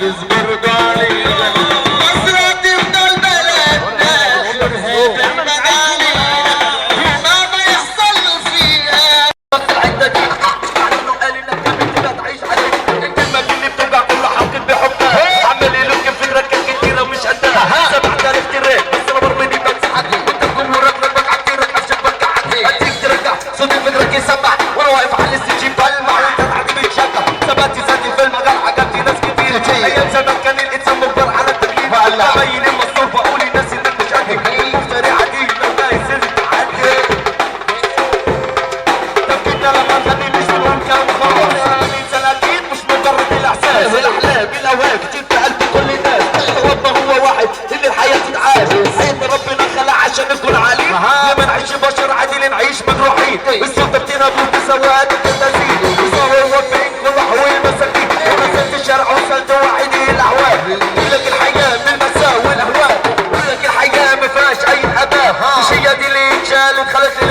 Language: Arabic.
تصبر علي مصر تفضل بلدنا خيرها بالمعالي وما بيحصل فيها عندك على انه قال انك كلمة تعيش عليك الكلمة اللي بتوجع كل حق بحبها عمال يلوك فكرك كتيرة ومش قدها 7000 تراك بس انا برميني بمسحك وانت جمهورك ربك عكيرك افشخك عكير اديك ترجع صوت فكرك يسمع وانا واقف على الستيج بلمع وانت تعدي بتشجع ثباتي ذاتي في المجال عجبتي ناس كتير ايام زمان كان الانسان مجبر على التغيير ببين المصروف بقول للناس انك مش قدي المفتري عديد لو ده يصير تعدي تفكيرنا لما نخلينيش نقول كلام خلاص انا من سنتين مش مجرد الاحساس الاحلام الاوهام جبت قلبي كل الناس ربنا هو واحد اللي الحياه تتعاش حياتنا ربنا خلق عشان نكون عاليين لما نعيش بشر عادي نعيش مجروحين السلطه بتنهب بسواد التنازيل وصاروا موفقين كل حقوق المساكين ونزلت الشارع وصلت وحيدي الاعوام يقول لك الحياه من المساء والاهوال يقول لك الحياه ما فيهاش اي اباء مش هي دي اللي اتشالت خلت